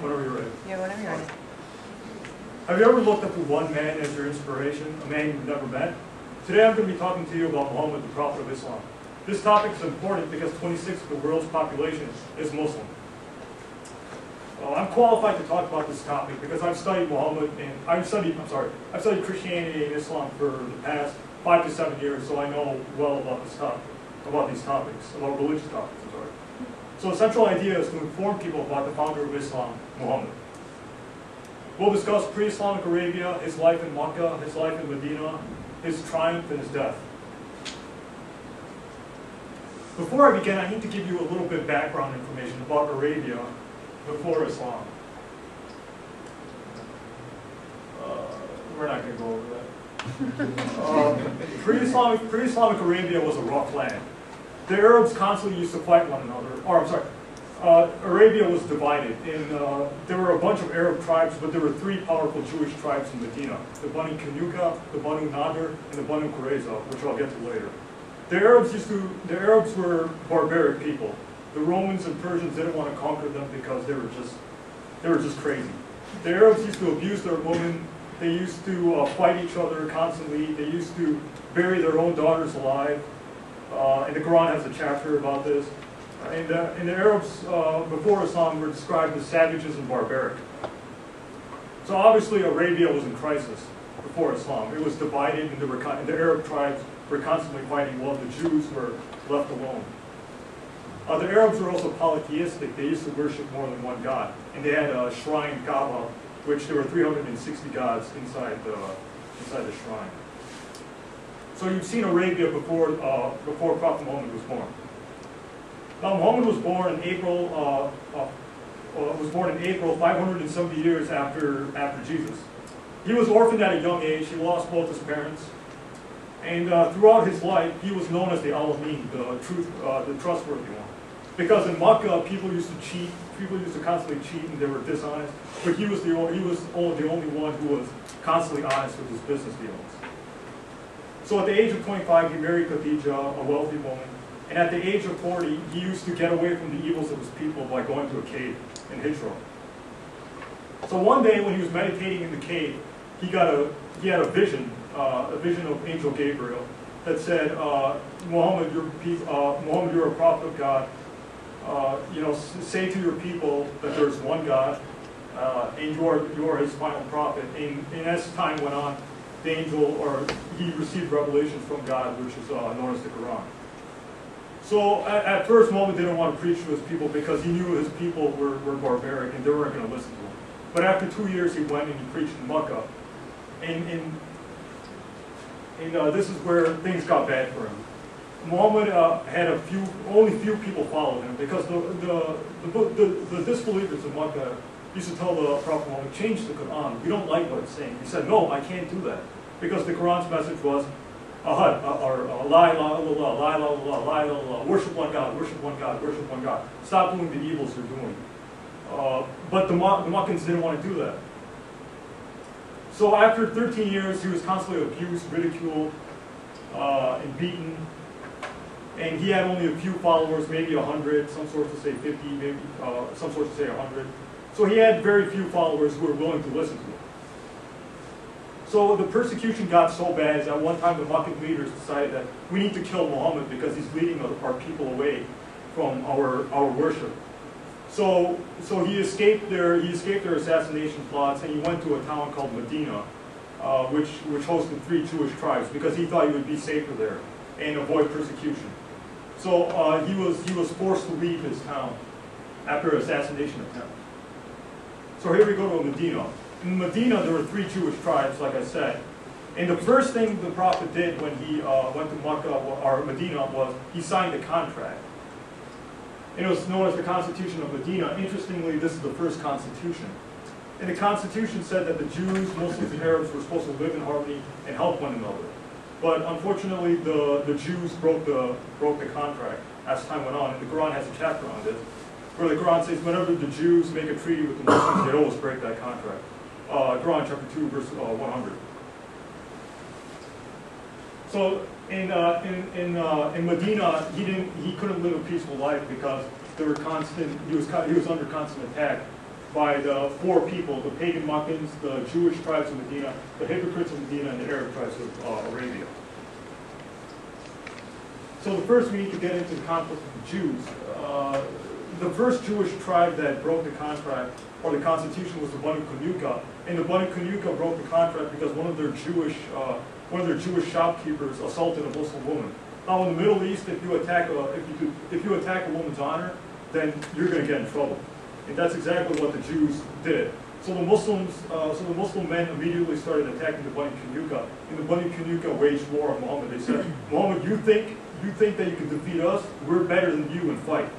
Whenever you're ready. Yeah, whenever you're ready. Have you ever looked up to one man as your inspiration, a man you've never met? Today I'm going to be talking to you about Muhammad, the Prophet of Islam. This topic is important because 26% of the world's population is Muslim. I'm qualified to talk about this topic because I've studied I've studied Christianity and Islam for the past 5 to 7 years, so I know well about these topics, about religious topics. So the central idea is to inform people about the founder of Islam, Muhammad. We'll discuss pre-Islamic Arabia, his life in Makkah, his life in Medina, his triumph, and his death. Before I begin, I need to give you a little bit of background information about Arabia before Islam. We're not going to go over that. Pre-Islamic Arabia was a rough land. The Arabs constantly used to fight one another. Arabia was divided. There were a bunch of Arab tribes, but there were 3 powerful Jewish tribes in Medina: the Banu Qaynuqa, the Banu Nadir, and the Banu Qurayza, which I'll get to later. The Arabs were barbaric people. The Romans and Persians didn't want to conquer them because they were just crazy. The Arabs used to abuse their women. They used to fight each other constantly. They used to bury their own daughters alive. And the Quran has a chapter about this. And the Arabs before Islam were described as savages and barbaric. So obviously Arabia was in crisis before Islam. It was divided, and the Arab tribes were constantly fighting while the Jews were left alone. The Arabs were also polytheistic. They used to worship more than one god. And they had a shrine, Kaaba, which there were 360 gods inside the shrine. So you've seen Arabia before Prophet Muhammad was born. Now Muhammad was born in April 570 years after Jesus. He was orphaned at a young age. He lost both his parents, and throughout his life he was known as the Al-Amin, the trustworthy one. Because in Makkah people used to cheat. People used to constantly cheat, and they were dishonest. But he was the only one who was constantly honest with his business dealings. So at the age of 25, he married Khadija, a wealthy woman. And at the age of 40, he used to get away from the evils of his people by going to a cave in Hijra. So one day when he was meditating in the cave, he had a vision of Angel Gabriel that said, Muhammad, you're a prophet of God. Say to your people that there's one God, and you are his final prophet. And as time went on, he received revelations from God, which is known as the Quran. So at first, Muhammad didn't want to preach to his people because he knew his people were barbaric and they weren't going to listen to him. But after 2 years, he went and he preached in Makkah. And this is where things got bad for him. Muhammad had only few people followed him because the disbelievers in Makkah used to tell the Prophet Muhammad, change the Quran. We don't like what it's saying. He said, no, I can't do that. Because the Quran's message was, Ahad, or La ilaha illallah, La ilaha illallah, La ilaha illallah, worship one God, worship one God, worship one God. Stop doing the evils you're doing. But the Makkans didn't want to do that. So after 13 years, he was constantly abused, ridiculed, and beaten. And he had only a few followers, maybe 100, some sources say 50, maybe some sources say 100. So he had very few followers who were willing to listen to him. So the persecution got so bad that one time the Meccan leaders decided that we need to kill Muhammad because he's leading our people away from our worship. So he escaped their assassination plots, and he went to a town called Medina, which hosted 3 Jewish tribes because he thought he would be safer there and avoid persecution. So he was forced to leave his town after an assassination attempt. So here we go to Medina. In Medina, there were 3 Jewish tribes, like I said. And the first thing the Prophet did when he went to Makkah or Medina was he signed a contract. And it was known as the Constitution of Medina. Interestingly, this is the first constitution. And the Constitution said that the Jews, Muslims, and Arabs were supposed to live in harmony and help one another. But unfortunately, the Jews broke the contract as time went on. And the Quran has a chapter on this, where the Quran says whenever the Jews make a treaty with the Muslims, they always break that contract. Quran chapter 2, verse 100. So in Medina, he couldn't live a peaceful life because there were he was under constant attack by the four people: the pagan Meccans, the Jewish tribes of Medina, the hypocrites of Medina, and the Arab tribes of Arabia. So the first we need to get into the conflict with the Jews. The first Jewish tribe that broke the contract or the constitution was the Banu Qanuqa, and the Banu Qanuqa broke the contract because one of their Jewish shopkeepers assaulted a Muslim woman. Now in the Middle East, if you attack a woman's honor, then you're going to get in trouble, and that's exactly what the Jews did. So the Muslim men immediately started attacking the Banu Qanuqa, and the Banu Qanuqa waged war on Muhammad. They said, Muhammad, you think that you can defeat us? We're better than you in fight.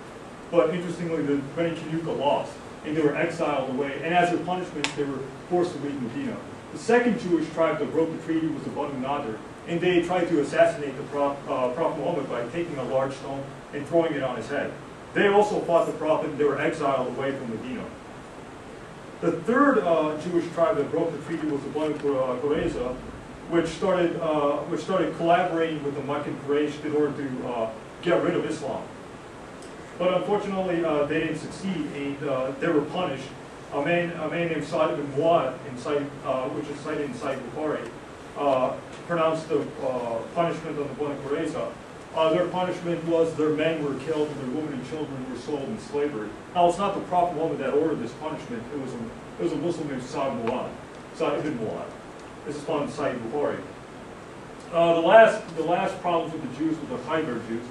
But interestingly, the Banu Qanuqa lost, and they were exiled away. And as their punishment, they were forced to leave Medina. The second Jewish tribe that broke the treaty was the Banu Nadir, and they tried to assassinate the Prophet Muhammad by taking a large stone and throwing it on his head. They also fought the Prophet, and they were exiled away from Medina. The third Jewish tribe that broke the treaty was the Banu Qurayza, which started collaborating with the Meccan Quraysh in order to get rid of Islam. But unfortunately, they didn't succeed, and they were punished. A man named Sa'd ibn Mu'adh, which is cited in Sahih Bukhari, pronounced the punishment on the Banu Qurayza. Their punishment was their men were killed and their women and children were sold in slavery. Now, it's not the Prophet Muhammad that ordered this punishment. It was a Muslim named Sa'd ibn Mu'adh. This is found in Sahih Bukhari. The last problems with the Jews were the Khaybar Jews.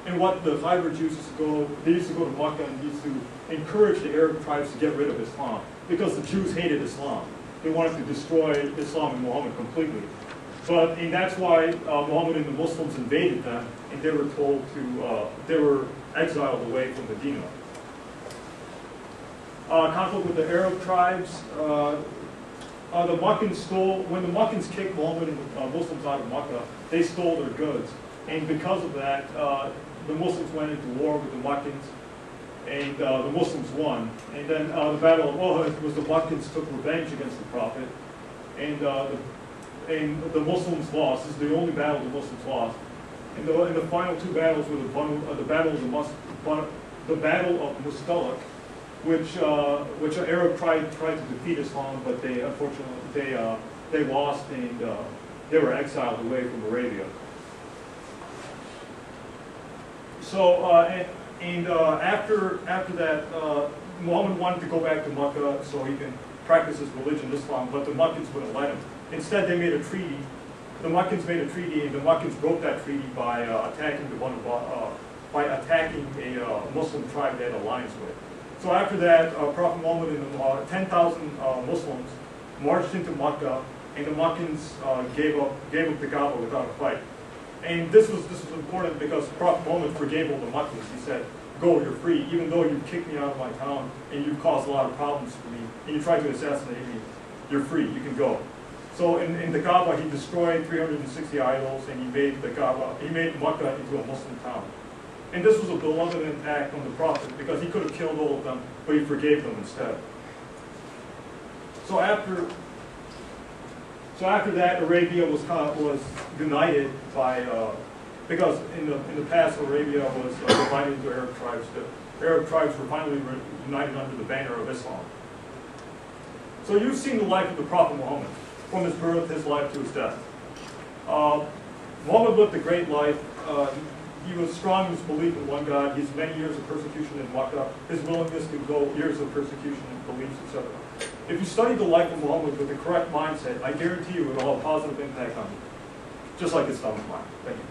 And what the Khaybar Jews used to go to Makkah and used to encourage the Arab tribes to get rid of Islam, because the Jews hated Islam. They wanted to destroy Islam and Muhammad completely. And that's why Muhammad and the Muslims invaded them, and they were told to, they were exiled away from Medina. Conflict with the Arab tribes. The Meccans when the Meccans kicked Muhammad and the Muslims out of Makkah, they stole their goods. And because of that, the Muslims went into war with the Meccans, and the Muslims won. And then the Battle of Uhud was the Meccans took revenge against the Prophet, and the Muslims lost. This is the only battle the Muslims lost. And the final two battles were the Battle of Mustalik, which an Arab tribe tried to defeat Islam, but they unfortunately they lost, and they were exiled away from Arabia. So after that, Muhammad wanted to go back to Mecca so he can practice his religion, Islam, but the Meccans wouldn't let him. Instead, they made a treaty. The Meccans made a treaty, and the Meccans broke that treaty by attacking a Muslim tribe they had alliance with. So after that, Prophet Muhammad and 10,000 Muslims marched into Mecca, and the Meccans gave up the Kaaba without a fight. And this was important because Prophet Muhammad forgave all the Meccans. He said, "Go, you're free. Even though you kicked me out of my town and you've caused a lot of problems for me, and you tried to assassinate me, you're free. You can go." So in the Kaaba, he destroyed 360 idols, and he made Mecca into a Muslim town. And this was a benevolent act from the Prophet because he could have killed all of them, but he forgave them instead. So after that, Arabia was united by because in the past Arabia was divided into Arab tribes. The Arab tribes were finally united under the banner of Islam. So you've seen the life of the Prophet Muhammad, from his birth, his life, to his death. Muhammad lived a great life. He was strong in his belief in one God. His many years of persecution in Makkah, his willingness to go years of persecution and beliefs, etc. If you study the life of Muhammad with the correct mindset, I guarantee you it will have a positive impact on you, just like Islam is mine. Thank you.